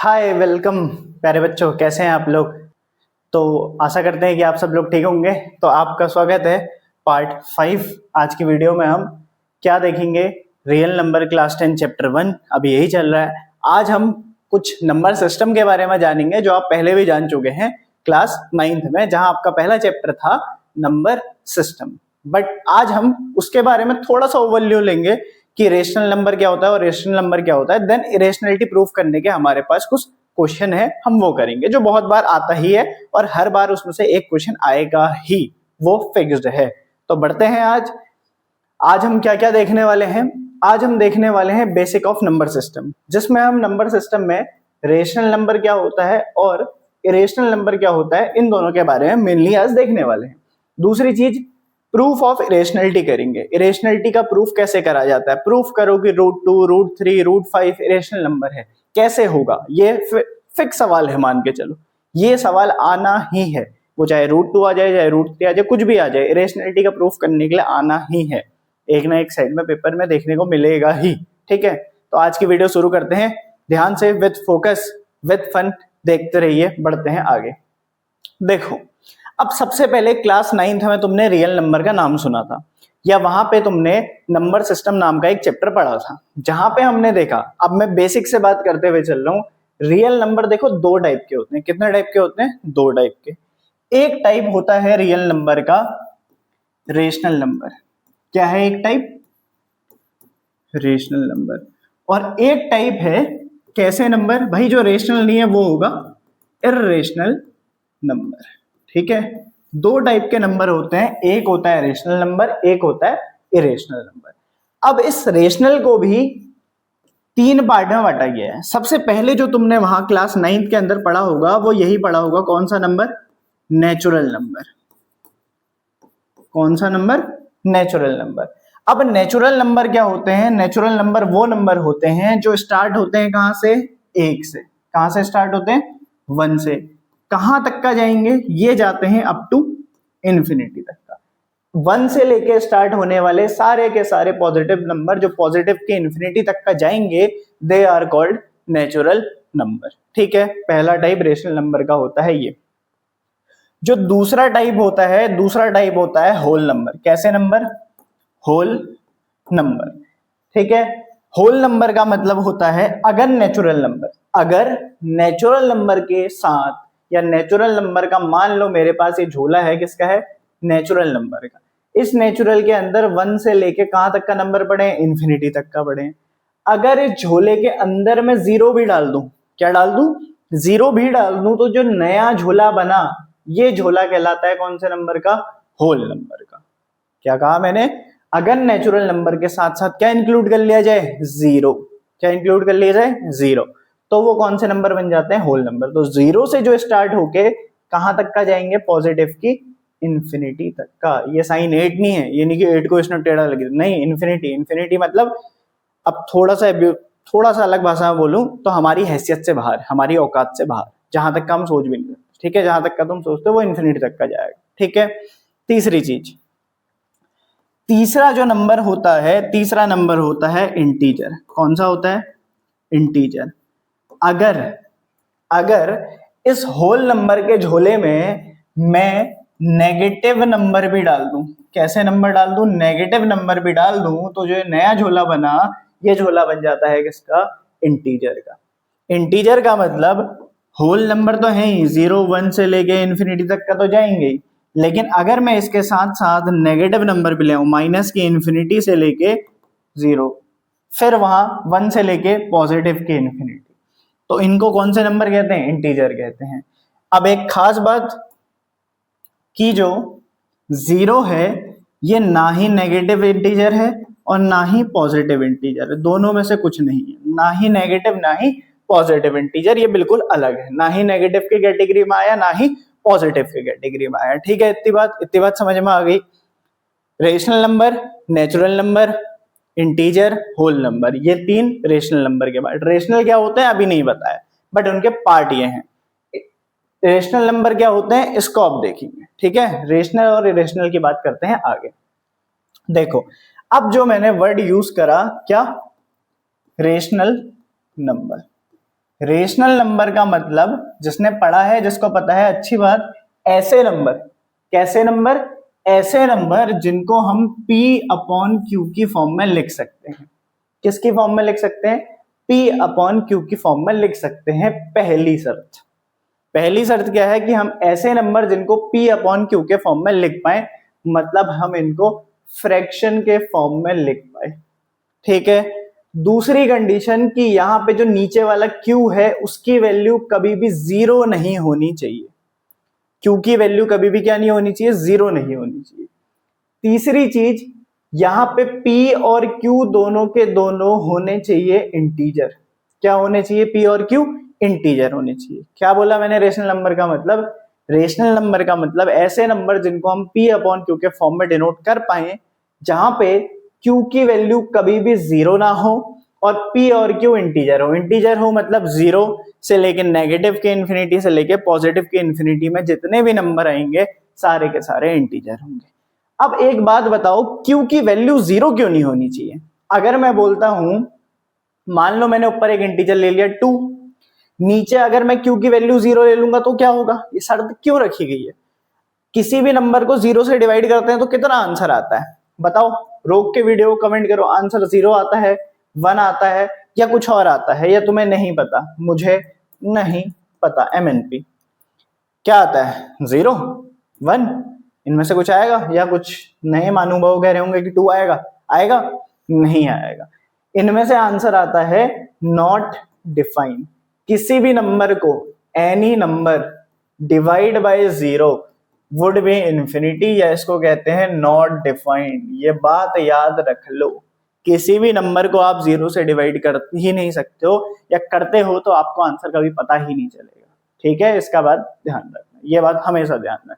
Hi welcome प्यारे बच्चों, कैसे हैं आप लोग। तो आशा करते हैं कि आप सब लोग ठीक होंगे। तो आपका स्वागत है पार्ट 5। आज की वीडियो में हम क्या देखेंगे, रियल नंबर क्लास 10 चैप्टर 1 अभी यही चल रहा है। आज हम कुछ नंबर सिस्टम के बारे में जानेंगे जो आप पहले भी जान चुके हैं क्लास 9th में, जहां आपका पहला चैप्टर था नंबर सिस्टम। बट आज हम उसके बारे में थोड़ा सा ओवरव्यू लेंगे कि रेशनल नंबर क्या होता है और रेशनल नंबर क्या होता है। देन इरेशनलिटी प्रूफ करने के हमारे पास कुछ क्वेश्चन है, हम वो करेंगे जो बहुत बार आता ही है और हर बार उसमें से एक क्वेश्चन आएगा ही, वो फिक्स्ड है। तो बढ़ते हैं आज हम क्या क्या देखने वाले हैं। आज हम देखने वाले हैं बेसिक ऑफ नंबर सिस्टम, जिसमें हम नंबर सिस्टम में रेशनल नंबर क्या होता है और इरेशनल नंबर क्या होता है, इन दोनों के बारे में मेनली आज देखने वाले हैं। दूसरी चीज, प्रूफ ऑफ इरेशनलिटी करेंगे। इरेशनलिटी का प्रूफ कैसे करा जाता है, प्रूफ करो कि √2 √3 √5 इरेशनल नंबर है, कैसे होगा। ये फिक्स सवाल है, मान के चलो ये सवाल आना ही है, वो चाहे √2 आ जाए, चाहे √3 आ जाए, कुछ भी आ जाए, इरेशनलिटी का प्रूफ करने के लिए आना ही है। एक ना एक साइड में पेपर में देखने को मिलेगा ही। ठीक है, तो आज की वीडियो शुरू करते हैं। ध्यान से, विथ फोकस, विथ फन देखते रहिए। बढ़ते हैं आगे। देखो, अब सबसे पहले क्लास 9th में तुमने रियल नंबर का नाम सुना था, या वहां पे तुमने नंबर सिस्टम नाम का एक चैप्टर पढ़ा था, जहां पे हमने देखा, अब मैं बेसिक से बात करते हुए चल रहा हूं। रियल नंबर देखो दो टाइप के होते हैं। कितने टाइप के होते हैं? दो टाइप के। एक टाइप होता है रियल नंबर का रेशनल नंबर। क्या है एक टाइप? Rational number. और एक टाइप है कैसे नंबर? भाई जो रेशनल नहीं है वो होगा इर्रेशनल नंबर। ठीक है, दो टाइप के नंबर होते हैं, एक होता है रेशनल नंबर, एक होता है इरेशनल नंबर। अब इस रेशनल को भी तीन पार्ट में बांटा गया है। सबसे पहले जो तुमने वहां क्लास 9th के अंदर पढ़ा होगा वो यही पढ़ा होगा, कौन सा नंबर? Natural number. कौन सा नंबर? Natural number. अब नेचुरल नंबर क्या होते हैं? नेचुरल नंबर वो नंबर होते हैं जो स्टार्ट होते हैं कहां से? एक से। कहां से स्टार्ट होते हैं? 1 से। कहां तक का जाएंगे? ये जाते हैं अप टू इंफिनिटी तक का। 1 से लेके स्टार्ट होने वाले सारे के सारे पॉजिटिव नंबर जो पॉजिटिव के इंफिनिटी तक का जाएंगे, they are called natural number. ठीक है, पहला टाइप रेशनल नंबर का होता है ये। जो दूसरा टाइप होता है होल नंबर। कैसे नंबर? Whole number. ठीक है, होल नंबर का मतलब होता है अगर नेचुरल नंबर के साथ, या नेचुरल नंबर का मान लो मेरे पास ये झोला है, किसका है? नेचुरल नंबर का। इस नेचुरल के अंदर 1 से लेके कहां तक का नंबर पड़े? इंफिनिटी तक का पड़े। अगर इस झोले के अंदर मैं जीरो भी डाल दूं, क्या डाल दूं? जीरो भी डाल दूं, तो जो नया झोला बना, ये झोला कहलाता है कौन से नंबर का? होल नंबर का। क्या कहा मैंने? अगर नेचुरल नंबर के साथ साथ क्या इंक्लूड कर लिया जाए? जीरो। क्या इंक्लूड कर लिया जाए? जीरो। तो वो कौन से नंबर बन जाते हैं? Whole number. तो जीरो से जो स्टार्ट होके कहां तक का जाएंगे? पॉजिटिव की इंफिनिटी तक का। ये साइन 8 नहीं है, ये नहीं कि 8 को इसने टेढ़ा लग दिया, नहीं, इंफिनिटी। इंफिनिटी मतलब, अब थोड़ा सा अलग भाषा में बोलूं तो हमारी हैसियत से बाहर, हमारी औकात से बाहर, जहां तक का हम सोच भी नहीं सकते। ठीक है, जहां तक का तुम सोचते हो वो इंफिनिटी तक का जाएगा। ठीक है, तीसरी चीज, तीसरा नंबर होता है इंटीजर। कौन सा होता है? इंटीजर। अगर इस होल नंबर के झोले में मैं नेगेटिव नंबर भी डाल दूं, कैसे नंबर डाल दूं? नेगेटिव नंबर भी डाल दूं, तो जो नया झोला बना, ये झोला बन जाता है किसका? इंटीजर का। इंटीजर का मतलब होल नंबर तो है ही, 0 1 से लेके इंफिनिटी तक का तो जाएंगे ही, लेकिन अगर मैं इसके साथ साथ नेगेटिव नंबर भी ले आऊं, माइनस की इंफिनिटी से लेके 0, फिर वहां 1 से लेके पॉजिटिव की इंफिनिटी, तो इनको कौन से नंबर कहते हैं? इंटीजर कहते हैं। अब एक खास बात कि जो 0 है ये ना ही नेगेटिव इंटीजर है और ना ही पॉजिटिव इंटीजर है, दोनों में से कुछ नहीं है। ना ही नेगेटिव ना ही पॉजिटिव इंटीजर, ये बिल्कुल अलग है। ना ही नेगेटिव की कैटेगरी में आया, ना ही पॉजिटिव की कैटेगरी में आया। ठीक है, इतनी बात समझ में आ गई। Rational number, natural number, integer, whole number, ये तीन रेशनल नंबर के बाद। रेशनल क्या होते हैं अभी नहीं बताया, बट उनके पार्ट ये हैं। रेशनल नंबर क्या होते हैं इसको आप देखेंगे। ठीक है, रेशनल और इरेशनल की बात करते हैं आगे। देखो, अब जो मैंने वर्ड यूज करा, क्या? Rational number. रेशनल नंबर का मतलब जिसने पढ़ा है, जिसको पता है, अच्छी बात। ऐसे नंबर, कैसे नंबर? ऐसे नंबर जिनको हम P अपॉन Q की फॉर्म में लिख सकते हैं। किसकी फॉर्म में लिख सकते हैं? P अपॉन Q की फॉर्म में लिख सकते हैं। पहली शर्त, पहली शर्त क्या है कि हम ऐसे नंबर जिनको P अपॉन Q के फॉर्म में लिख पाए, मतलब हम इनको फ्रैक्शन के फॉर्म में लिख पाए। ठीक है। दूसरी कंडीशन कि यहाँ पे जो नीचे वाला Q है उसकी वैल्यू कभी भी जीरो नहीं होनी चाहिए। Q की वैल्यू कभी भी क्या नहीं होनी चाहिए? जीरो नहीं होनी चाहिए। तीसरी चीज, यहाँ पे P और Q दोनों के दोनों होने चाहिए इंटीजर। क्या होने चाहिए? P और Q इंटीजर होने चाहिए। क्या बोला मैंने रेशनल नंबर का मतलब? रेशनल नंबर का मतलब ऐसे नंबर जिनको हम P अपॉन Q के फॉर्म में डिनोट कर पाए, जहां पे Q की वैल्यू कभी भी जीरो ना हो और P और Q इंटीजर हो। इंटीजर हो मतलब जीरो से लेके नेगेटिव के इन्फिनिटी से लेके पॉजिटिव के इन्फिनिटी में जितने भी नंबर आएंगे सारे के सारे इंटीजर होंगे। अब एक बात बताओ, Q की वैल्यू जीरो क्यों नहीं होनी चाहिए? अगर मैं बोलता हूं, मान लो मैंने ऊपर एक इंटीजर ले लिया 2, नीचे अगर मैं Q की वैल्यू जीरो ले लूंगा तो क्या होगा? ये शर्त क्यों रखी गई है? किसी भी नंबर को जीरो से डिवाइड करते हैं तो कितना आंसर आता है? बताओ, रोक के वीडियो को कमेंट करो। आंसर जीरो आता है, 1 आता है, या कुछ और आता है, या तुम्हें नहीं पता? मुझे नहीं पता। MNP क्या आता है? 0, 1, इनमें से कुछ आएगा? या कुछ नए महानुभाव कह रहे होंगे कि 2 आएगा? आएगा? नहीं आएगा। इनमें से आंसर आता है नॉट डिफाइन। किसी भी नंबर को any number divide by zero would be infinity, या इसको कहते हैं नॉट डिफाइंड। ये बात याद रख लो। किसी भी नंबर को आप जीरो से डिवाइड कर ही नहीं सकते हो, या करते हो तो आपको आंसर कभी पता ही नहीं चलेगा। ठीक है, इसका बात ध्यान रखना, ये बात हमेशा ध्यान रखना।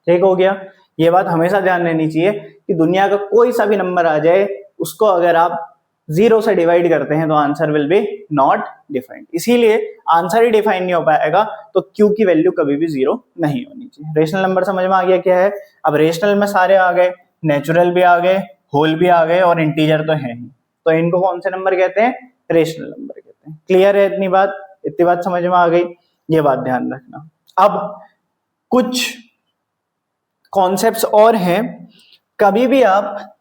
ठीक हो गया? ये बात हमेशा ध्यान रहनी चाहिए कि दुनिया का कोई सा भी नंबर आ जाए, उसको अगर आप जीरो से डिवाइड करते हैं तो answer will be not defined. इसीलिए आंसर ही डिफाइन नहीं हो पाएगा तो Q की वैल्यू कभी भी जीरो नहीं होनी चाहिए। रेशनल नंबर समझ में आ गया क्या है? अब रेशनल में सारे आ गए, नेचुरल भी आ गए, होल भी आ गए, और इंटीजर तो है ही। तो इनको कौन से नंबर कहते हैं? रेशनल नंबर कहते हैं। क्लियर है? इतनी बात समझ में आ गई? ये बात ध्यान रखना। अब कुछ कॉन्सेप्ट्स और हैं। कभी भी आप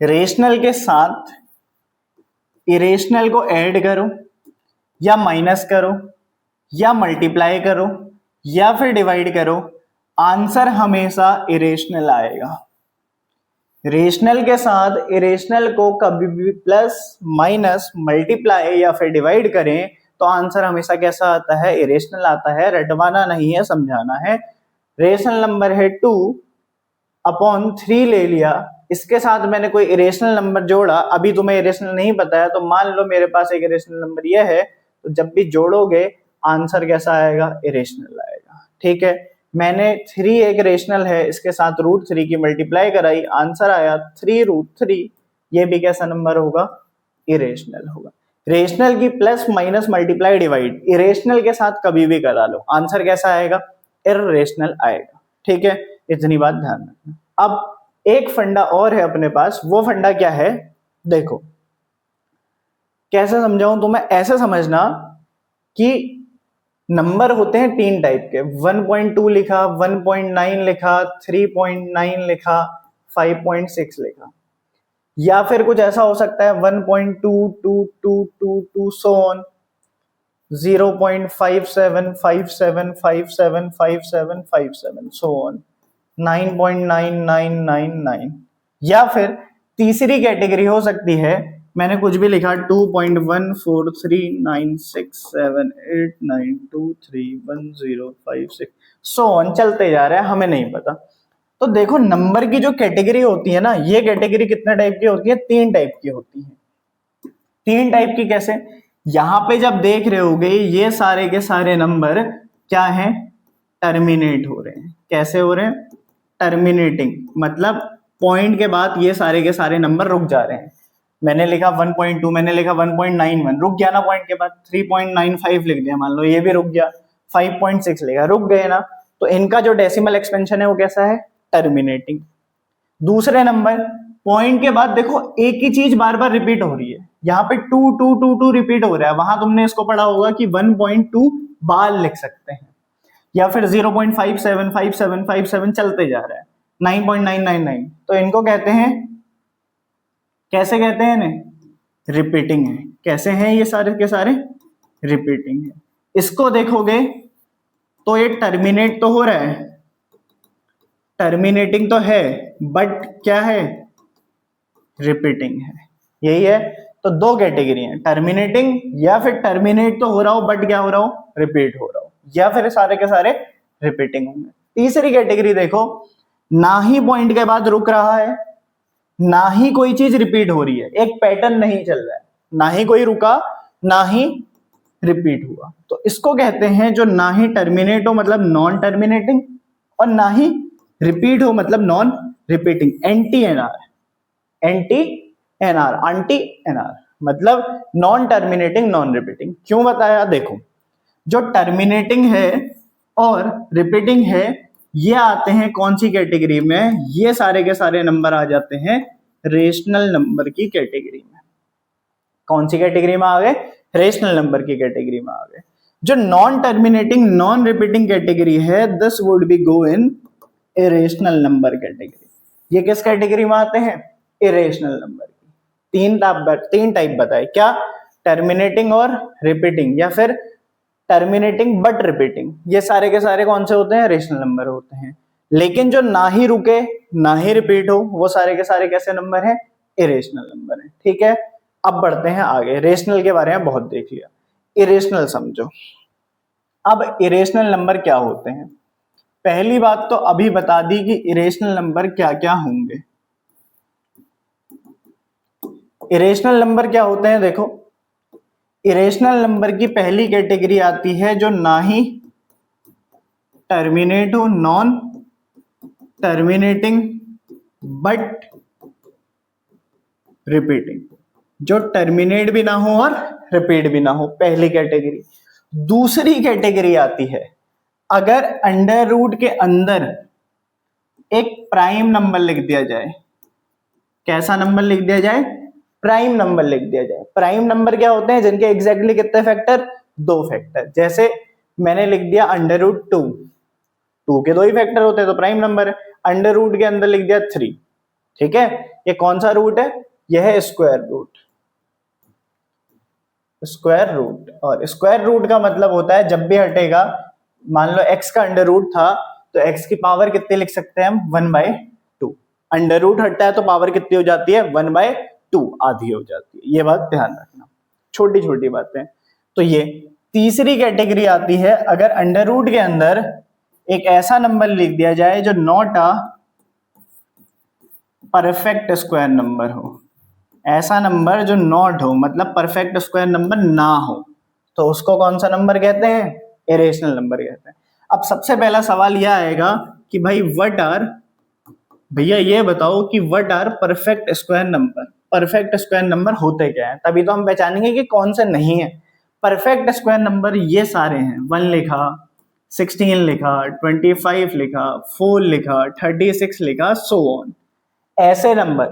रेशनल के साथ इरेशनल को ऐड करो, या माइनस करो, या मल्टीप्लाई करो, या फिर डिवाइड करो, आंसर हमेशा इरेशनल आएगा। रेशनल के साथ इरेशनल को कभी भी प्लस, माइनस, मल्टीप्लाई या फिर डिवाइड करें तो आंसर हमेशा कैसा आता है? इरेशनल आता है। रटवाना नहीं है, समझाना है। रेशनल नंबर है 2 अपॉन 3 ले लिया, इसके साथ मैंने कोई इरेशनल नंबर जोड़ा। अभी तुम्हें इरेशनल नहीं पता है तो मान लो मेरे पास एक इरेशनल नंबर यह है, तो जब भी जोड़ोगे आंसर कैसा आएगा? इरेशनल आएगा। ठीक है, मैंने 3 एक रेशनल है, इसके साथ √3 की मल्टीप्लाई कराई, आंसर आया 3√3। ये भी कैसा नंबर होगा? इरेशनल होगा। रेशनल की plus, minus, multiply, divide irrational के साथ कभी भी करा लो, आंसर कैसा आएगा? इरेशनल आएगा। ठीक है, इतनी बात ध्यान रखना। अब एक फंडा और है अपने पास। वो फंडा क्या है? देखो कैसे समझाऊं तुम्हें। ऐसे समझना कि नंबर होते हैं 3 टाइप के। 1.2 लिखा, 1.9 लिखा, 3.9 लिखा, 5.6 लिखा, या फिर कुछ ऐसा हो सकता है 1.22222 सो ऑन, 0.5757575757 सो ऑन, 9.9999, या फिर तीसरी कैटेगरी हो सकती है, मैंने कुछ भी लिखा 2.14396789231056 सो ऑन, चलते जा रहा है, हमें नहीं पता। तो देखो नंबर की जो कैटेगरी होती है ना, ये कैटेगरी कितने टाइप की होती है? 3 टाइप की होती है। 3 टाइप की कैसे? यहां पे जब देख रहे होगे ये सारे के सारे नंबर क्या हैं? टर्मिनेट हो रहे हैं। कैसे हो रहे हैं? टर्मिनेटिंग, मतलब पॉइंट के बाद ये सारे के सारे नंबर रुक जा रहे हैं। मैंने लिखा 1.2, मैंने लिखा 1.91, रुक गया ना पॉइंट के बाद। 3.95 लिख दिया, मान लो ये भी रुक गया। 5.6 लिखा, रुक गए ना। तो इनका जो डेसिमल एक्सपेंशन है वो कैसा है? टर्मिनेटिंग। दूसरे नंबर, पॉइंट के बाद देखो एक ही चीज बार बार रिपीट हो रही है। यहाँ पे 2 रिपीट हो रहा है, वहां तुमने इसको पढ़ा होगा कि 1.2 बार लिख सकते हैं, या फिर 0.575757 चलते जा रहा है, 9.999, तो इनको कहते हैं, कैसे कहते हैं इन्हें? रिपीटिंग है। कैसे हैं ये सारे के सारे? रिपीटिंग है। इसको देखोगे तो ये टर्मिनेट तो हो रहा है, टर्मिनेटिंग तो है, बट क्या है? रिपीटिंग है। यही है। तो दो कैटेगरी है, टर्मिनेटिंग या फिर टर्मिनेट तो हो रहा हो बट क्या हो रहा हो? रिपीट हो रहा हो, या फिर सारे के सारे रिपीटिंग होंगे। तीसरी कैटेगरी देखो, ना ही पॉइंट के बाद रुक रहा है, ना ही कोई चीज रिपीट हो रही है, एक पैटर्न नहीं चल रहा है, ना ही कोई रुका ना ही रिपीट हुआ, तो इसको कहते हैं जो ना ही टर्मिनेट हो मतलब नॉन टर्मिनेटिंग, और ना ही रिपीट हो मतलब non repeating, NT NR. NT NR, NT NR मतलब नॉन टर्मिनेटिंग नॉन रिपीटिंग। क्यों बताया? देखो, जो टर्मिनेटिंग है और रिपीटिंग है ये आते हैं कौन सी कैटेगरी में? ये सारे के सारे नंबर आ जाते हैं रेशनल नंबर की कैटेगरी में। कौन सी कैटेगरी में आ गए? रेशनल नंबर की कैटेगरी में आ गए। जो non terminating non repeating category है, this would be go in irrational number category. ये किस कैटेगरी में आते हैं? इरेशनल नंबर की। तीन टाइप बताए, क्या? टर्मिनेटिंग और रिपीटिंग, या फिर टर्मिनेटिंग बट रिपीटिंग। ये सारे के सारे कौन से होते हैं? रेशनल नंबर होते हैं। लेकिन जो ना ही रुके ना ही रिपीट हो, वो सारे के सारे कैसे नंबर हैं? इरेशनल नंबर है। ठीक है, अब बढ़ते हैं आगे। रेशनल के बारे में बहुत देख लिया, इरेशनल समझो। अब इरेशनल नंबर क्या होते हैं? पहली बात तो अभी बता दी कि इरेशनल नंबर क्या क्या होंगे। इरेशनल नंबर क्या होते हैं? देखो, इरेशनल नंबर की पहली कैटेगरी आती है जो ना ही टर्मिनेट हो, नॉन टर्मिनेटिंग बट रिपीटिंग। जो टर्मिनेट भी ना हो और रिपीट भी ना हो, पहली कैटेगरी। दूसरी कैटेगरी आती है अगर अंडर रूट के अंदर एक प्राइम नंबर लिख दिया जाए। कैसा नंबर लिख दिया जाए? प्राइम नंबर लिख दिया जाए। प्राइम नंबर क्या होते हैं? जिनके एग्जैक्टली कितने फैक्टर? 2 फैक्टर। जैसे मैंने लिख दिया अंडर रूट 2, 2 के 2 ही फैक्टर होते हैं तो प्राइम नंबर है। अंडर रूट के अंदर लिख दिया 3, ठीक है, ये कौन सा रूट है? यह है स्क्वायर रूट। स्क्वायर रूट, और स्क्वायर रूट का मतलब होता है जब भी हटेगा, मान लो x का अंडर रूट था तो x की पावर कितनी लिख सकते हैं हम? 1/2। अंडर रूट हटता है तो पावर कितनी हो जाती है? 1/2, आधी हो जाती है। ये बात ध्यान रखना, छोटी छोटी बातें। तो ये तीसरी कैटेगरी आती है अगर अंडर रूट के अंदर एक ऐसा नंबर लिख दिया जाए जो not a perfect square number हो। ऐसा नंबर जो नॉट हो मतलब परफेक्ट स्क्वायर नंबर ना हो, तो उसको कौन सा नंबर कहते हैं? इरेशनल नंबर कहते हैं। अब सबसे पहला सवाल यह आएगा कि भाई भैया ये बताओ कि what are perfect square number. Perfect square number होते क्या है? तभी तो हम पहचानेंगे कि कौन से नहीं है। परफेक्ट स्क्वायर नंबर ये सारे हैं, 1 लिखा, 16 लिखा, 25 लिखा, 4 लिखा, 36 लिखा, सो ऑन। ऐसे नंबर,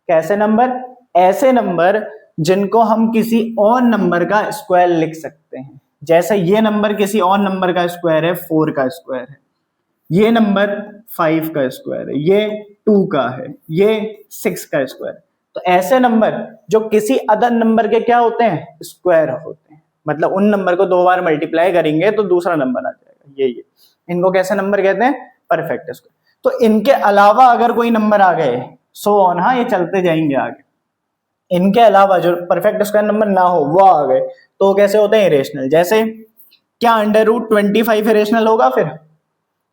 कैसे नंबर? ऐसे नंबर जिनको हम किसी और नंबर का स्क्वायर लिख सकते हैं। जैसे ये नंबर किसी और नंबर का स्क्वायर है, 4 का स्क्वायर है, ये नंबर 5 का स्क्वायर है, ये 2 का है, ये 6 का स्क्वायर। तो ऐसे नंबर जो किसी अदर नंबर के क्या होते हैं? स्क्वायर होते हैं। मतलब उन नंबर को 2 बार मल्टीप्लाई करेंगे तो दूसरा नंबर आ जाएगा। ये इनको कैसे नंबर कहते हैं? Perfect square. तो इनके अलावा अगर कोई नंबर आ गए, सो ऑन, हाँ ये चलते जाएंगे आगे, इनके अलावा जो परफेक्ट स्क्वायर नंबर ना हो वो आ गए तो कैसे होते हैं? इरेशनल। जैसे क्या अंडर रूट 25 इरेशनल होगा? फिर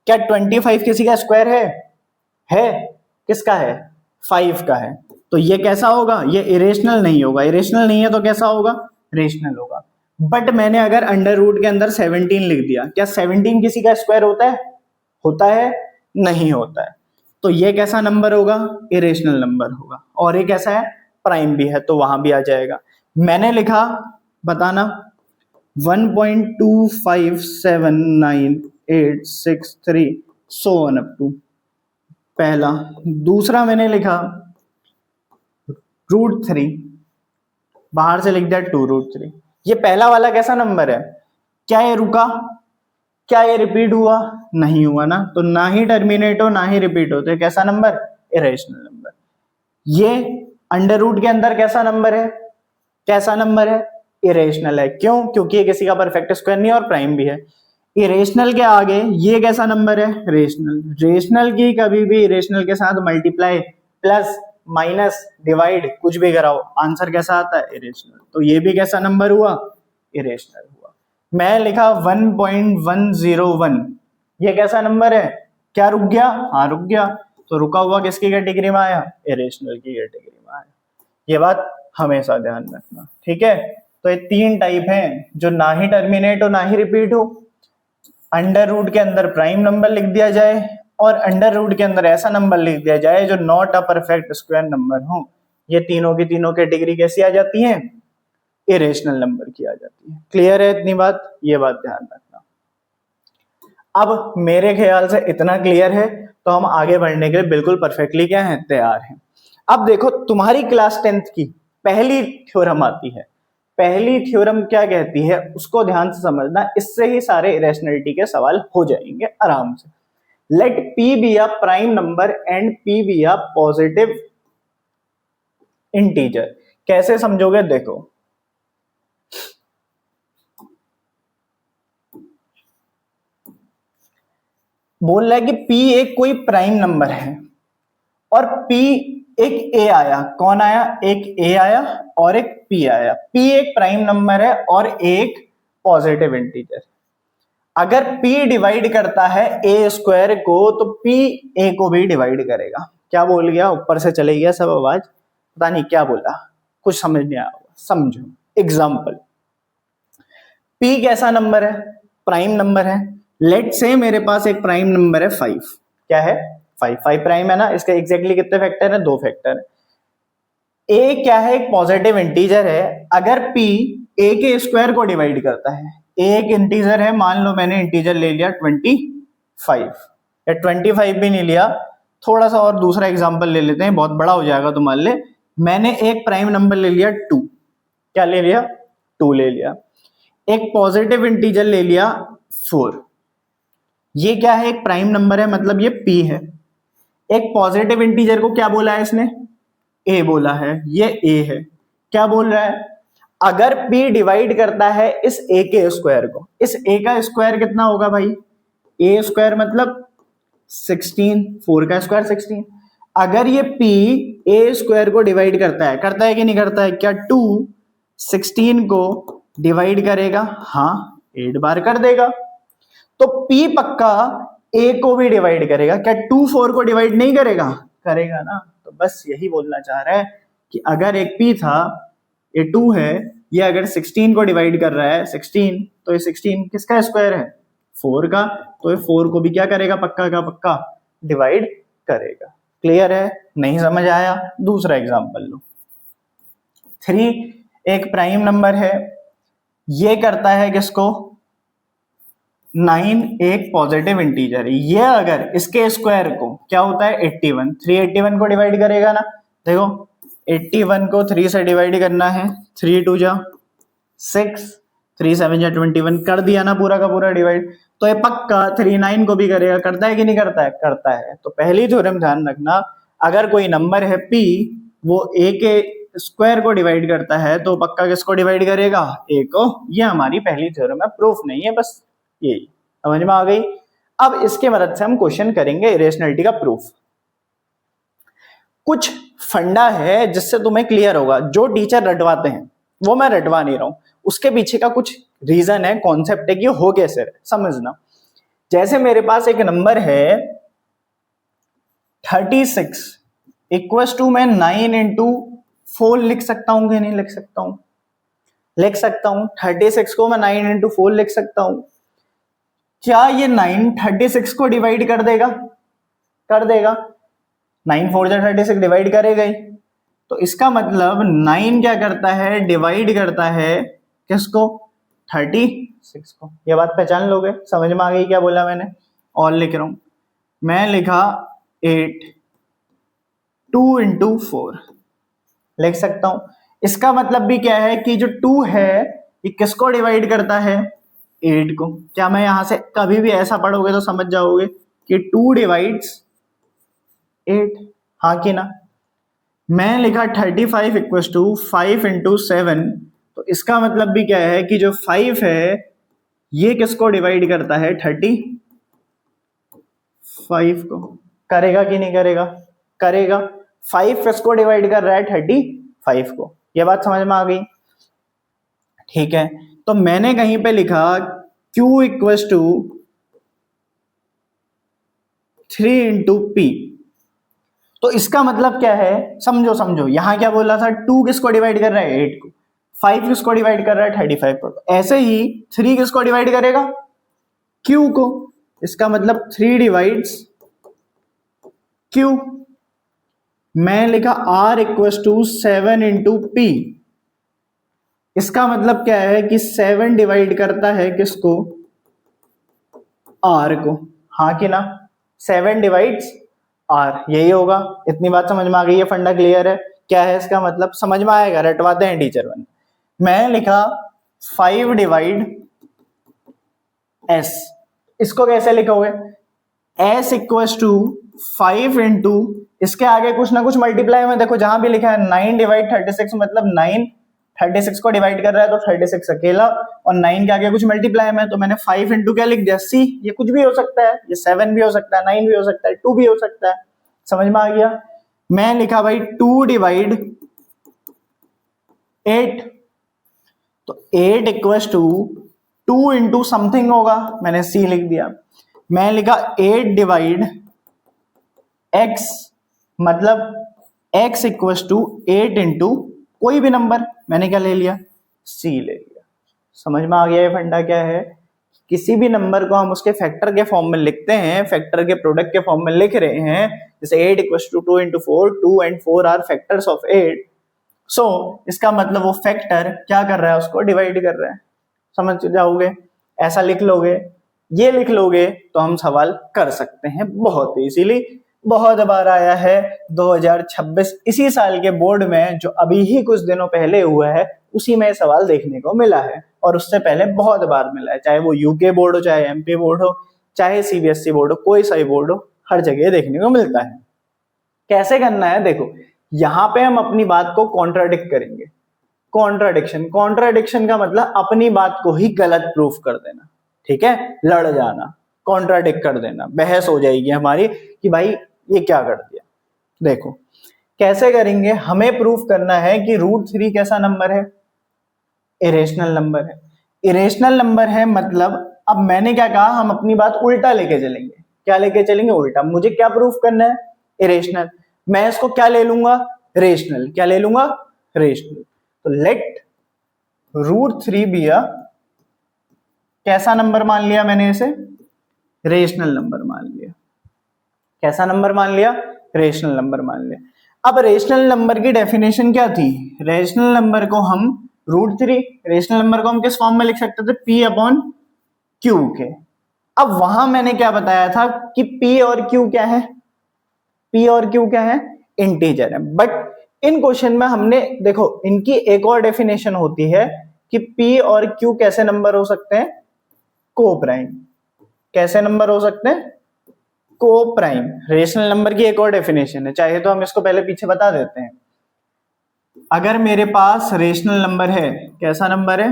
क्या 25 किसी का स्क्वायर है? किसका है? 5 का है। तो ये कैसा होगा? ये इरेशनल नहीं होगा। इरेशनल नहीं है तो कैसा होगा? रेशनल होगा। बट मैंने अगर अंडर रूट के अंदर 17 लिख दिया, क्या 17 किसी का स्क्वायर होता है? होता है? नहीं होता है। तो ये कैसा नंबर होगा? इरेशनल नंबर होगा। और ये कैसा है? प्राइम भी है, तो वहां भी आ जाएगा। मैंने लिखा, बताना, 1.2579863 सो ऑन अप टू, पहला। दूसरा मैंने लिखा √3, बाहर से लिख दिया 2√3। ये पहला वाला कैसा नंबर है? क्या ये रुका? क्या ये रिपीट हुआ? नहीं हुआ ना, तो ना ही टर्मिनेट हो ना ही रिपीट हो, तो ये कैसा नंबर? Irrational number. ये अंडर रूट के अंदर कैसा नंबर है? कैसा नंबर है? इरेशनल है। क्यों? क्योंकि ये किसी का परफेक्ट स्क्वायर नहीं है और प्राइम भी है। इरेशनल के आगे ये कैसा नंबर है? रेशनल। रेशनल की कभी भी इरेशनल के साथ मल्टीप्लाई, प्लस, माइनस, डिवाइड कुछ भी कराओ, आंसर कैसा आता है? इरेशनल। तो ये भी कैसा नंबर हुआ? इरेशनल हुआ। मैं लिखा 1.101, ये कैसा नंबर है? क्या रुक गया? हाँ रुक गया। तो रुका हुआ किसकी कैटेगरी में आया? इरेशनल की कैटेगरी में आया। ये बात हमेशा ध्यान रखना, ठीक है। तो ये 3 टाइप हैं, जो ना ही टर्मिनेट हो ना ही रिपीट हो, अंडर रूट के अंदर प्राइम नंबर लिख दिया जाए, और अंडर रूट के अंदर ऐसा नंबर लिख दिया जाए जो not a perfect square number हो। ये तीनों की तीनों कैटेगरी कैसी आ जाती है? इरेशनल नंबर की आ जाती है। क्लियर है इतनी बात? ये बात ध्यान रखना। अब मेरे ख्याल से इतना क्लियर है, तो हम आगे बढ़ने के लिए बिल्कुल परफेक्टली क्या है? तैयार हैं। अब देखो, तुम्हारी क्लास 10th की पहली थ्योरम आती है। पहली थ्योरम क्या कहती है उसको ध्यान से समझना, इससे ही सारे इरेशनलिटी के सवाल हो जाएंगे आराम से। Let P be a prime number and P be a positive integer. कैसे समझोगे? देखो, बोल रहा है कि P एक कोई प्राइम नंबर है और P एक A आया। कौन आया? एक A आया और एक P आया। P एक प्राइम नंबर है और एक पॉजिटिव इंटीजर। अगर P डिवाइड करता है A स्क्वायर को, तो P A को भी डिवाइड करेगा। क्या बोल गया? ऊपर से चले गया सब आवाज, पता नहीं क्या बोला, कुछ समझ नहीं आया। समझो एग्जाम्पल। P कैसा नंबर है? प्राइम नंबर है। लेट से मेरे पास एक प्राइम नंबर है 5। क्या है? 5 प्राइम है ना। इसके एग्जैक्टली कितने फैक्टर है? 2 फैक्टर है। A क्या है? एक पॉजिटिव इंटीजर है। अगर P A के स्क्वायर को डिवाइड करता है, A एक इंटीजर है, मान लो मैंने इंटीजर ले लिया 25, या 25 भी नहीं लिया, थोड़ा सा और दूसरा एग्जांपल ले लेते हैं, बहुत बड़ा हो जाएगा तो मान ले, मैंने एक प्राइम नंबर ले लिया 2। क्या ले लिया? 2 ले लिया। एक पॉजिटिव इंटीजर ले लिया 4। ये क्या है? एक प्राइम नंबर है, मतलब ये P है। एक पॉजिटिव इंटीजर को क्या बोला है इसने? A बोला है, ये A है। क्या बोल रहा है? अगर P डिवाइड करता है इस A के स्क्वायर को, इस A का स्क्वायर कितना होगा भाई? A स्क्वायर मतलब 16, 4 का स्क्वायर 16। अगर ये P A स्क्वायर को डिवाइड करता है कि नहीं करता है? क्या 2 16 को डिवाइड करेगा? हाँ, 8 बार कर देगा। तो P पक्का A को भी डिवाइड करेगा। क्या 2 4 को डिवाइड नहीं करेगा? करेगा ना। तो बस यही बोलना चाह रहा है कि अगर एक P था, ये 2 है, ये अगर 16 को डिवाइड कर रहा है 16, तो ये 16 किसका स्क्वायर है? 4 का। तो ये 4 को भी क्या करेगा? पक्का का पक्का डिवाइड करेगा। क्लियर है? नहीं समझ आया? दूसरा एग्जांपल लो। 3 एक प्राइम नंबर है, ये करता है किसको? 9 एक पॉजिटिव इंटीजर है। ये अगर इसके स्क्वायर को क्या होता है? 81, 3 81 को डिवाइड करेगा ना। देखो 81 को 3 से डिवाइड करना है, 3 2 जा 6, 3 7 जा 21, कर दिया ना पूरा का पूरा डिवाइड। तो ये पक्का 3 9 को भी करेगा। करता है कि नहीं करता है? करता है। तो पहली थ्योरम ध्यान रखना, अगर कोई नंबर है P, वो A के स्क्वायर को डिवाइड करता है, तो पक्का किसको डिवाइड करेगा? A को। ये हमारी पहली थ्योरम है, प्रूफ नहीं है, बस यही समझ में आ गई। अब इसके मदद से हम क्वेश्चन करेंगे इरेशनलिटी का प्रूफ। कुछ फंडा है जिससे तुम्हें क्लियर होगा, जो टीचर रटवाते हैं वो मैं रटवा नहीं रहा हूं, उसके पीछे का कुछ रीजन है, कॉन्सेप्ट है कि हो कैसे है, समझना। जैसे मेरे पास एक नंबर है 36 इक्वस टू, मैं 9 इंटू 4 लिख सकता हूं कि नहीं लिख सकता हूं? लिख सकता हूं। 36 को मैं 9 इंटू 4 लिख सकता हूं। क्या ये 9 36 को डिवाइड कर देगा? कर देगा। 9 4 जा 36 डिवाइड करेगा ही। तो इसका मतलब 9 क्या करता है? डिवाइड करता है किसको? 36 को। ये बात पहचान लोगे? समझ में आ गई क्या बोला मैंने? और लिख रहा हूं मैं, लिखा 8 2 इंटू 4 लिख सकता हूं। इसका मतलब भी क्या है कि जो 2 है ये किसको डिवाइड करता है, 8 को। क्या मैं यहां से कभी भी ऐसा पढ़ोगे तो समझ जाओगे कि 2 डिवाइड्स 8, हाँ कि ना। मैं लिखा 35 इक्वल टू 5 इंटू 7, तो इसका मतलब भी क्या है कि जो 5 है ये किसको डिवाइड करता है, 35 को। करेगा कि नहीं करेगा, करेगा। 5 किसको डिवाइड कर रहा है, 35 को। ये बात समझ में आ गई, ठीक है। तो मैंने कहीं पे लिखा Q equal to 3 into P, तो इसका मतलब क्या है, समझो समझो, यहां क्या बोला था, 2 किसको डिवाइड कर रहा है, 8 को। 5 किसको डिवाइड कर रहा है, 35 को। ऐसे ही 3 किसको डिवाइड करेगा, Q को। इसका मतलब 3 डिवाइड्स Q। मैं लिखा R equal to 7 into P, इसका मतलब क्या है कि 7 डिवाइड करता है किसको, R को, हाँ कि ना। 7 डिवाइड्स R, यही होगा। इतनी बात समझ में आ गई है, फंडा क्लियर है। क्या है इसका मतलब, समझ में आएगा, रटवाते हैं टीचर बन। मैं लिखा 5 डिवाइड S, इसको कैसे लिखोगे, S इक्वल टू 5 इंटू, इसके आगे कुछ ना कुछ मल्टीप्लाई में, देखो जहां भी लिखा है 9 डिवाइड 36, मतलब 9 36 को डिवाइड कर रहा है तो 36 अकेला, और 9 के आगे कुछ मल्टीप्लाई में, तो मैंने 5 इंटू क्या लिख दिया, C। ये कुछ भी हो सकता है, ये 7 भी हो सकता है, 9 भी हो सकता है, 2 भी हो सकता है। समझ में आ गया। मैं लिखा भाई 2 डिवाइड 8, तो 8 इक्वल टू 2 इंटू समथिंग होगा, मैंने C लिख दिया। मैं लिखा 8 डिवाइड x, मतलब x इक्वल टू 8 इंटू कोई भी नंबर, मैंने क्या ले लिया, C ले लिया। समझ में आ गया ये फंडा क्या है, किसी भी नंबर को हम उसके फैक्टर के फॉर्म में लिखते हैं, फैक्टर के प्रोडक्ट के फॉर्म में लिख रहे हैं, जैसे 8 equal to 2 into 4, 2 and 4 are factors of 8, so इसका मतलब वो फैक्टर क्या कर रहा है, उसको डिवाइड कर रहा है। समझ जाओगे, ऐसा लिख लोगे, ये लिख लोगे तो हम सवाल कर सकते हैं बहुत इजीली। बहुत बार आया है 2026 इसी साल के बोर्ड में, जो अभी ही कुछ दिनों पहले हुआ है, उसी में सवाल देखने को मिला है, और उससे पहले बहुत बार मिला है, चाहे वो यूके बोर्ड हो, चाहे एमपी बोर्ड हो, चाहे सीबीएसई बोर्ड हो, कोई सा बोर्ड हो, हर जगह देखने को मिलता है। कैसे करना है, देखो यहां पे हम अपनी बात को कॉन्ट्राडिक्ट करेंगे। कॉन्ट्राडिक्शन, कॉन्ट्राडिक्शन का मतलब अपनी बात को ही गलत प्रूफ कर देना, ठीक है, लड़ जाना, कॉन्ट्राडिक्ट कर देना, बहस हो जाएगी हमारी कि भाई ये क्या कर दिया। देखो कैसे करेंगे, हमें प्रूफ करना है कि √3 कैसा नंबर है, इरेशनल नंबर है। इरेशनल नंबर है मतलब, अब मैंने क्या कहा, हम अपनी बात उल्टा लेके चलेंगे। क्या लेके चलेंगे, उल्टा। मुझे क्या प्रूफ करना है, इरेशनल। मैं इसको क्या ले लूंगा, रेशनल। क्या ले लूंगा, रेशनल। तो लेट √3 बी अ कैसा नंबर मान लिया मैंने इसे, रेशनल नंबर मान लिया। कैसा नंबर मान लिया, रेशनल नंबर मान लिया। अब रेशनल नंबर की डेफिनेशन क्या थी, रेशनल नंबर को हम √3, रेशनल नंबर को हम किस फॉर्म में लिख सकते थे, P अपॉन Q के। अब वहां मैंने क्या बताया था कि P और Q क्या है, P और Q क्या है, इंटीजर है। बट इन क्वेश्चन में हमने देखो, इनकी एक और डेफिनेशन होती है कि P और Q कैसे नंबर हो सकते हैं, को प्राइम। कैसे नंबर हो सकते हैं, को प्राइम। रेशनल नंबर की एक और डेफिनेशन है, चाहे तो हम इसको पहले पीछे बता देते हैं। अगर मेरे पास रेशनल नंबर है, कैसा नंबर है,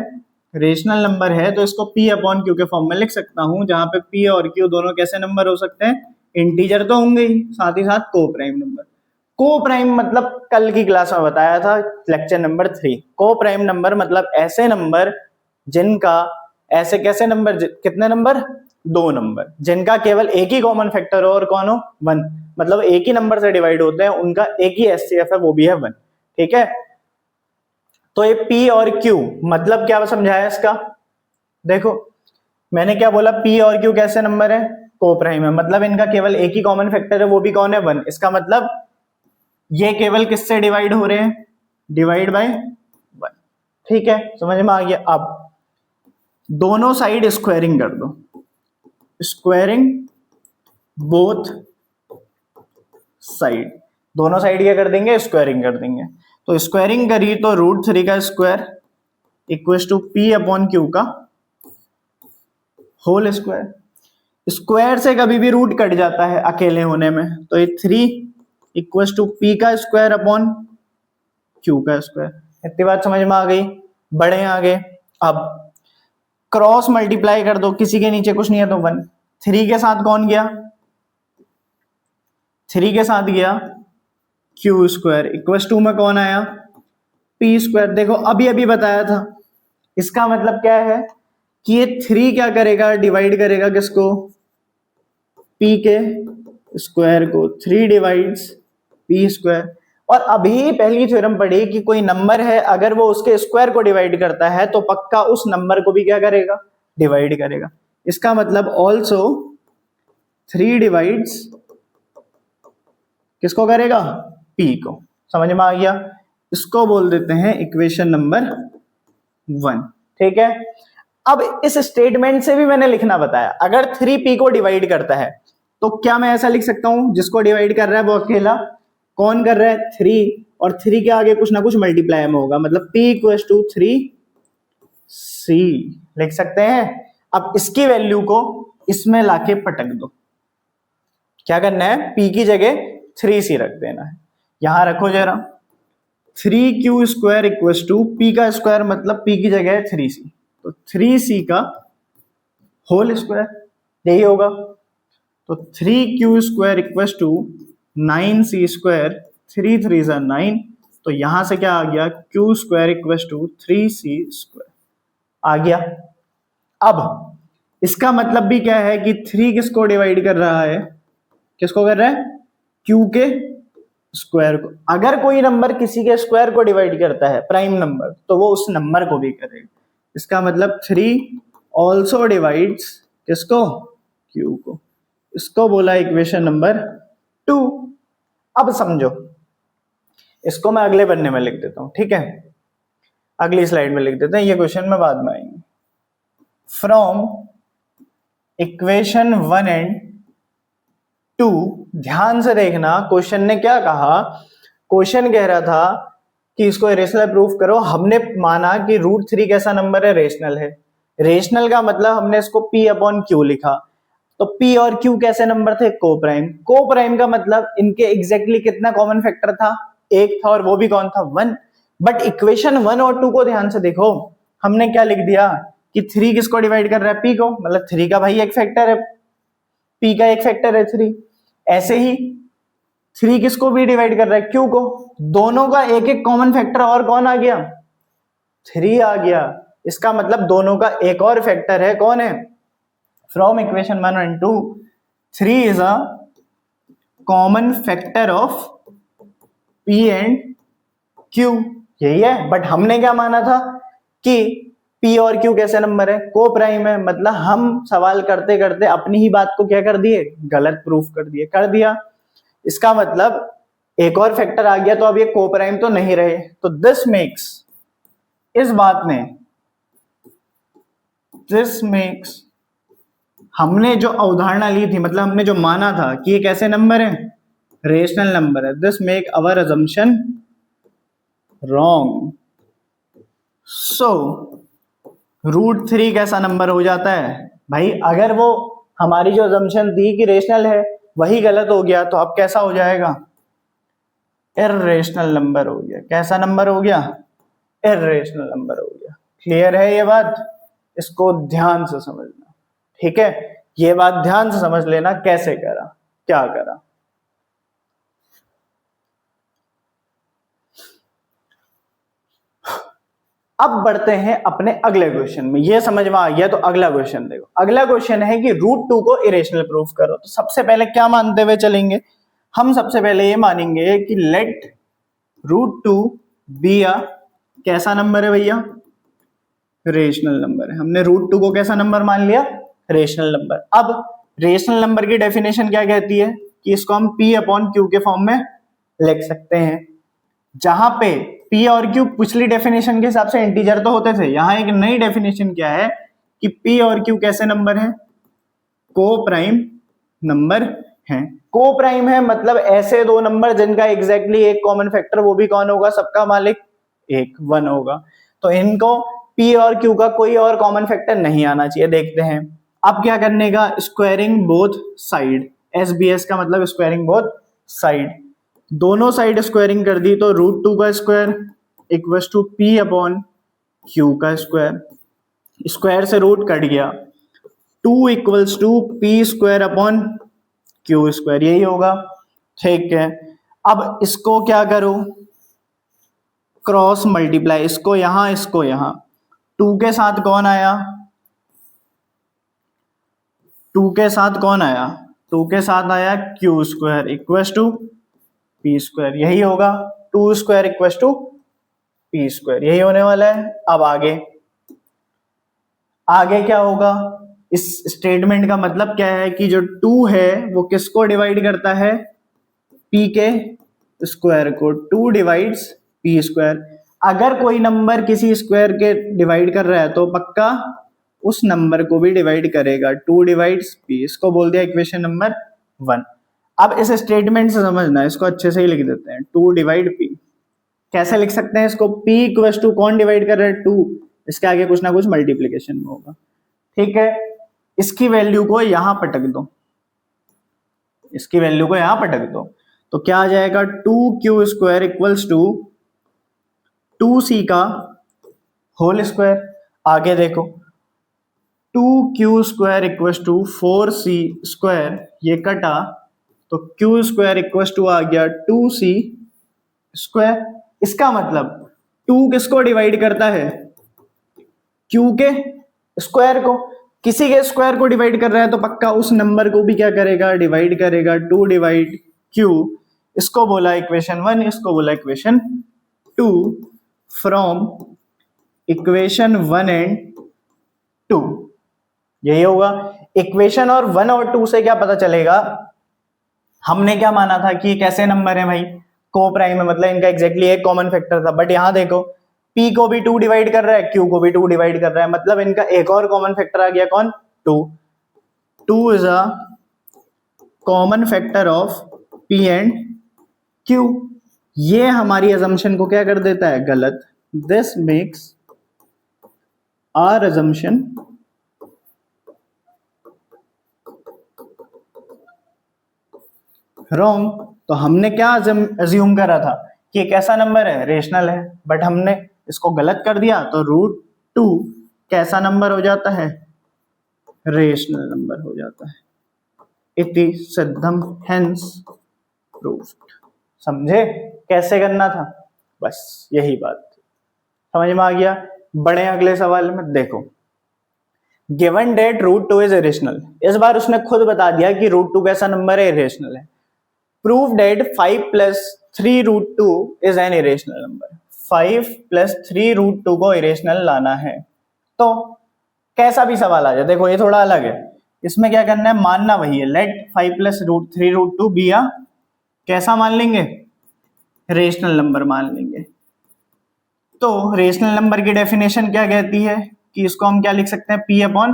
रेशनल नंबर है, तो इसको P अपॉन Q के फॉर्म में लिख सकता हूं, जहां पे P और Q दोनों कैसे नंबर हो सकते हैं, इंटीजर तो होंगे ही, साथ ही साथ को प्राइम नंबर। को प्राइम मतलब कल की क्लास में बताया था, लेक्चर नंबर 3। को प्राइम नंबर मतलब ऐसे नंबर जिनका, ऐसे कैसे नंबर, कितने नंबर, 2 नंबर, जिनका केवल एक ही कॉमन फैक्टर हो, और कौन हो, 1, मतलब एक ही नंबर से डिवाइड होते हैं, उनका एक ही एचसीएफ है, वो भी है 1, ठीक है। तो ये P और Q मतलब क्या समझाया इसका, देखो मैंने क्या बोला, P और Q कैसे नंबर है, को प्राइम है, मतलब इनका केवल एक ही कॉमन फैक्टर है, वो भी कौन है, 1। इसका मतलब ये केवल किससे डिवाइड हो रहे हैं, डिवाइड बाय 1, ठीक है, समझ में आ गया। अब दोनों साइड स्क्वायरिंग कर दो, स्क्वायरिंग बोथ साइड, दोनों साइड क्या कर देंगे, स्क्वायरिंग कर देंगे। तो स्क्वायरिंग करी तो √3 का square equal to P upon Q का होल स्क्वायर। स्क्वायर से कभी भी रूट कट जाता है अकेले होने में, तो ये 3 इक्वल टू पी का स्क्वायर अपॉन क्यू का स्क्वायर। इतनी बात समझ में आ गई। बढ़े आगे, अब क्रॉस मल्टीप्लाई कर दो, किसी के नीचे कुछ नहीं है तो 1। 3 के साथ कौन गया? 3 के साथ गया क्यू स्क्वायर इक्वल टू में कौन आया? P square. देखो अभी अभी बताया था, इसका मतलब क्या है कि ये 3 क्या करेगा? डिवाइड करेगा किसको? पी के स्क्वायर को। 3 डिवाइड्स पी स्क्वायर। और अभी पहली थ्योरम पढ़ी कि कोई नंबर है अगर वो उसके स्क्वायर को डिवाइड करता है तो पक्का उस नंबर को भी क्या करेगा? डिवाइड करेगा। इसका मतलब ऑल्सो 3 डिवाइड्स किसको करेगा? पी को। समझ में आ गया? इसको बोल देते हैं इक्वेशन नंबर 1। ठीक है। अब इस स्टेटमेंट से भी मैंने लिखना बताया, अगर 3p को डिवाइड करता है तो क्या मैं ऐसा लिख सकता हूं, जिसको डिवाइड कर रहा है वो अकेला, कौन कर रहा है? 3, और 3 के आगे कुछ ना कुछ मल्टीप्लाई में होगा, मतलब p इक्वल्स टू 3c लिख सकते हैं। अब इसकी वैल्यू को इसमें लाके पटक दो। क्या करना है? p की जगह 3c रख देना है। यहां रखो जरा, 3q square equals to p का स्क्वायर मतलब p की जगह है 3c, तो 3c का होल स्क्वायर, यही होगा। तो 3q square equals to 9c square, 3 3 9, तो यहां से क्या आ गया? q square equals to 3c square आ गया। अब इसका मतलब भी क्या है कि 3 किसको डिवाइड कर रहा है? किसको कर रहा है? q के स्क्वायर को। अगर कोई नंबर किसी के स्क्वायर को डिवाइड करता है, प्राइम नंबर, तो वो उस नंबर को भी करेगा। इसका मतलब 3 ऑल्सो डिवाइड्स किसको? q को। इसको बोला इक्वेशन नंबर 2। अब समझो, इसको मैं अगले पन्ने में लिख देता हूं, ठीक है? अगली स्लाइड में लिख देते हैं, ये क्वेश्चन में बाद में आएंगे। फ्रॉम इक्वेशन 1 एंड 2, ध्यान से देखना क्वेश्चन ने क्या कहा। क्वेश्चन कह रहा था कि इसको रेशनल प्रूफ करो। हमने माना कि √3 कैसा नंबर है? रेशनल है। रेशनल का मतलब हमने इसको p अपॉन क्यू लिखा। तो p और q कैसे नंबर थे? को प्राइम। को प्राइम का मतलब इनके एग्जैक्टली कितना कॉमन फैक्टर था? 1 था, और वो भी कौन था? 1। बट इक्वेशन 1 और 2 को ध्यान से देखो, हमने क्या लिख दिया कि 3 किसको डिवाइड कर रहा है? p को, मतलब 3 का भाई एक फैक्टर है, p का एक फैक्टर है 3। ऐसे ही 3 किसको भी डिवाइड कर रहा है? q को। दोनों का एक एक कॉमन फैक्टर और कौन आ गया? 3 आ गया। इसका मतलब दोनों का एक और फैक्टर है, कौन है? From equation 1 and 2, 3 is a common factor of p and q। यही है। बट हमने क्या माना था कि p और q कैसे नंबर है? को प्राइम है। मतलब हम सवाल करते करते अपनी ही बात को क्या कर दिए? गलत प्रूफ कर दिया। इसका मतलब एक और फैक्टर आ गया, तो अब ये को प्राइम तो नहीं रहे। तो दिस मेक्स हमने जो अवधारणा ली थी, मतलब हमने जो माना था कि ये कैसे नंबर है? रेशनल नंबर है। This make our assumption wrong. So √3 कैसा नंबर हो जाता है? भाई अगर वो हमारी जो अजम्पशन थी कि रेशनल है वही गलत हो गया, तो अब कैसा हो जाएगा? इर्रेशनल नंबर हो गया। कैसा नंबर हो गया? इर्रेशनल नंबर हो गया। क्लियर है ये बात? इसको ध्यान से समझना, ठीक है? ये बात ध्यान से समझ लेना, कैसे करा, क्या करा। अब बढ़ते हैं अपने अगले क्वेश्चन में। ये समझ में आ गया तो अगला क्वेश्चन देखो। अगला क्वेश्चन है कि √2 को इरेशनल प्रूफ करो। तो सबसे पहले क्या मानते हुए चलेंगे? हम सबसे पहले ये मानेंगे कि लेट √2 बी अ कैसा नंबर है भैया? रेशनल नंबर है। हमने √2 को कैसा नंबर मान लिया? Rational number. अब रेशनल नंबर की डेफिनेशन क्या कहती है कि इसको हम p अपॉन क्यू के फॉर्म में लिख सकते हैं, जहां पे p और q पिछली डेफिनेशन के हिसाब से इंटीजर तो होते थे। यहां एक नई डेफिनेशन क्या है कि p और q कैसे नंबर है? को प्राइम नंबर हैं। को प्राइम है मतलब ऐसे दो नंबर जिनका एग्जैक्टली एक कॉमन फैक्टर, वो भी कौन होगा, सबका मालिक एक 1 होगा। तो इनको P और Q का कोई और कॉमन फैक्टर नहीं आना चाहिए। देखते हैं अब क्या करने का, स्क्वायरिंग बोथ साइड। SBS का मतलब स्क्वायरिंग बोथ साइड, दोनों साइड स्क्वायरिंग कर दी तो √2 का square equals to P upon Q का स्क्वायर, स्क्वायर से रूट कट गया, 2 equals to P square upon Q square, यही होगा। ठीक है, अब इसको क्या करो, क्रॉस मल्टीप्लाई, इसको यहां इसको यहां, 2 के साथ कौन आया, 2 के साथ कौन आया, 2 के साथ आया Q square equals to P square, यही होगा। 2 square equals to P square, यही होने वाला है। अब आगे आगे क्या होगा, इस स्टेटमेंट का मतलब क्या है कि जो 2 है वो किसको डिवाइड करता है, P के स्क्वायर को, 2 डिवाइड्स P स्क्वायर। अगर कोई नंबर किसी स्क्वायर के डिवाइड कर रहा है तो पक्का उस नंबर को भी डिवाइड करेगा, 2 डिवाइड्स P, इसको बोल दिया इक्वेशन नंबर 1। अब इस स्टेटमेंट से समझना, इसको अच्छे से ही लिख देते हैं, 2 डिवाइड P। कैसे लिख सकते हैं इसको, P इक्वल्स टू कौन डिवाइड कर रहा है, 2, इसके आगे कुछ ना कुछ मल्टीप्लीकेशन में होगा। ठीक है, इसकी वैल्यू को यहां पटक दो, इसकी वैल्यू को यहां पटक दो, तो क्या आ जाएगा, 2Q square equals to 2C का होल स्क्वायर। आगे देखो 2Q square equals to 4C square, ये कटा तो Q स्क्वायर इक्वल्स टू आ गया 2C स्क्वायर। इसका मतलब 2 किसको डिवाइड करता है, Q के स्क्वायर को, किसी के स्क्वायर को डिवाइड कर रहा है तो पक्का उस नंबर को भी क्या करेगा, डिवाइड करेगा, 2 डिवाइड Q। इसको बोला इक्वेशन 1, इसको बोला इक्वेशन 2। फ्रॉम इक्वेशन 1 एंड 2, यही होगा। इक्वेशन और 1 और 2 से क्या पता चलेगा, हमने क्या माना था कि कैसे नंबर है भाई, को प्राइम है, मतलब इनका एग्जैक्टली एक कॉमन फैक्टर था। बट यहां देखो P को भी 2 डिवाइड कर रहा है, Q को भी 2 डिवाइड कर रहा है, मतलब इनका एक और कॉमन फैक्टर आ गया, कौन, 2। 2 is a common factor of P and Q। ये हमारी अजम्पशन को क्या कर देता है, गलत। This makes our assumption wrong. तो हमने क्या अज्यूम करा था कि एक ऐसा नंबर है, रेशनल है, बट हमने इसको गलत कर दिया, तो √2 कैसा नंबर हो जाता है, रेशनल नंबर हो जाता है। इति सिद्धम हेंस प्रूव्ड। समझे कैसे करना था, बस यही बात समझ में आ गया। बड़े अगले सवाल में देखो, गिवन डेट √2 इज इरेशनल। इस बार उसने खुद बता दिया कि √2 कैसा नंबर है, इरेशनल है। Prove that 5 + 3 √2 is an irrational number. 5 + 3 √2 को इरेशनल लाना है। तो कैसा भी सवाल आ जाए, देखो ये थोड़ा अलग है, इसमें क्या करना है, मानना वही है, लेट 5 + 3 √2 बी अ, कैसा मान लेंगे, रेशनल नंबर मान लेंगे। तो रेशनल नंबर की डेफिनेशन क्या कहती है कि इसको हम क्या लिख सकते हैं, P अपॉन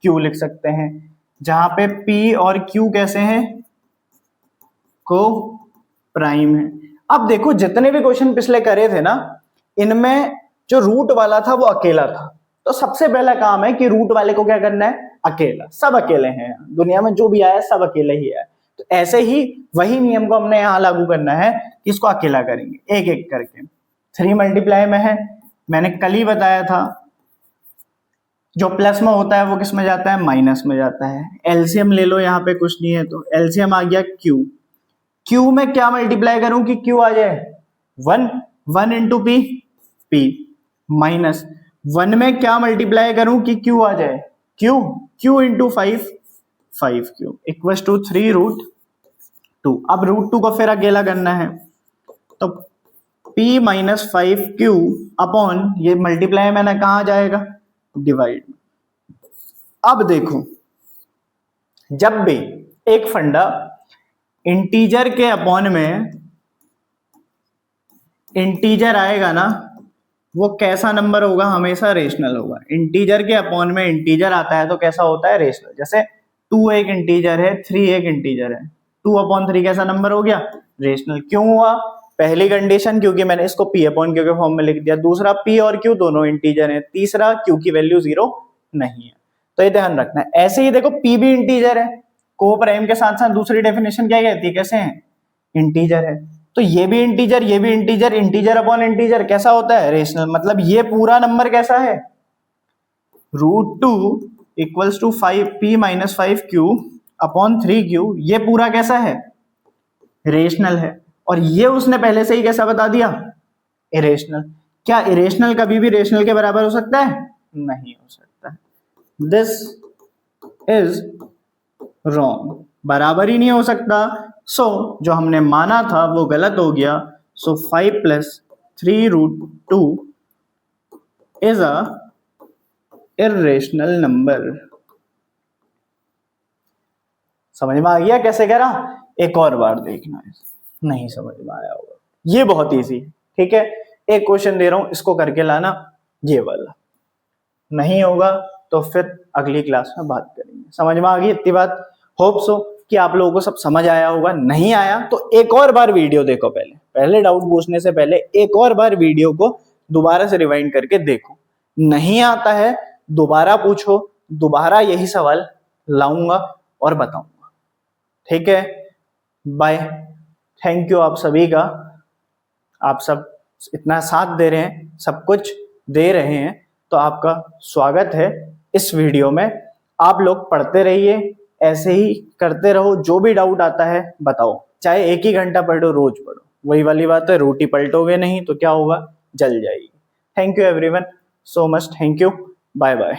Q लिख सकते हैं, जहां पे P और Q कैसे हैं, को प्राइम है। अब देखो जितने भी क्वेश्चन पिछले करे थे ना, इनमें जो रूट वाला था वो अकेला था। तो सबसे पहला काम है कि रूट वाले को क्या करना है, अकेला, सब अकेले हैं दुनिया में, जो भी आया सब अकेले ही है। तो ऐसे ही वही नियम को हमने यहाँ लागू करना है कि इसको अकेला करेंगे एक एक करके। 3 मल्टीप्लाई में है, मैंने कल ही बताया था, जो प्लस में होता है वो किस में जाता है, माइनस में जाता है। एलसीएम ले लो, यहाँ पे कुछ नहीं है तो एलसीएम आ गया Q। Q में क्या मल्टीप्लाई करूं कि Q आ जाए, 1 इंटू P, P माइनस 1 में क्या मल्टीप्लाई करूं कि Q आ जाए, Q into 5 Q equal to 3 √2। अब √2 को फिर अकेला करना है, तो P - 5Q अपॉन, ये मल्टीप्लाई में ना कहा जाएगा, डिवाइड। अब देखो जब भी एक फंडा इंटीजर के अपॉन में इंटीजर आएगा ना, वो कैसा नंबर होगा, हमेशा रेशनल होगा। इंटीजर के अपॉन में इंटीजर आता है तो कैसा होता है, रेशनल। जैसे 2 एक इंटीजर है, 3 एक इंटीजर है, 2/3 कैसा नंबर हो गया? रेशनल। क्यों हुआ? पहली कंडीशन क्योंकि मैंने इसको p/q के फॉर्म में लिख दिया, दूसरा p और q दोनों इंटीजर हैं, तीसरा q की वैल्यू 0 नहीं है। तो ये ध्यान रखना है। ऐसे ही देखो p भी इंटीजर है, को प्राइम के साथ साथ दूसरी डेफिनेशन क्या कहती है, कैसे है? इंटीजर है। तो ये भी इंटीजर, ये भी इंटीजर, इंटीजर अपॉन इंटीजर कैसा होता है? रेशनल। मतलब ये पूरा नंबर कैसा है? √2 equals to 5p - 5q upon 3q, ये पूरा कैसा है? रेशनल है। और ये उसने पहले से ही कैसा बता दिया? इरेशनल। क्या इरेशनल कभी भी रेशनल के बराबर हो सकता है? नहीं हो सकता है। दिस इज रॉन्ग, बराबर ही नहीं हो सकता। सो जो हमने माना था वो गलत हो गया। सो 5 + 3√2 इज अ इर्रेशनल नंबर। समझ में आ गया कैसे कह रहा? एक और बार देखना है, नहीं समझ में आया होगा। ये बहुत इजी, ठीक है। एक क्वेश्चन दे रहा हूं, इसको करके लाना, ये वाला। नहीं होगा तो फिर अगली क्लास में बात करेंगे। समझ में आ गई इतनी बात? होप सो कि आप लोगों को सब समझ आया होगा। नहीं आया तो एक और बार वीडियो देखो, पहले डाउट पूछने से पहले एक और बार वीडियो को दोबारा से रिवाइंड करके देखो। नहीं आता है दोबारा पूछो, दोबारा यही सवाल लाऊंगा और बताऊंगा, ठीक है। बाय, थैंक यू आप सभी का। आप सब इतना साथ दे रहे हैं, सब कुछ दे रहे हैं, तो आपका स्वागत है इस वीडियो में। आप लोग पढ़ते रहिए, ऐसे ही करते रहो। जो भी डाउट आता है बताओ, चाहे 1 ही घंटा पढ़ो, रोज पढ़ो। वही वाली बात है, रोटी पलटोगे नहीं तो क्या होगा? जल जाएगी। Thank you everyone, so much thank you, bye bye.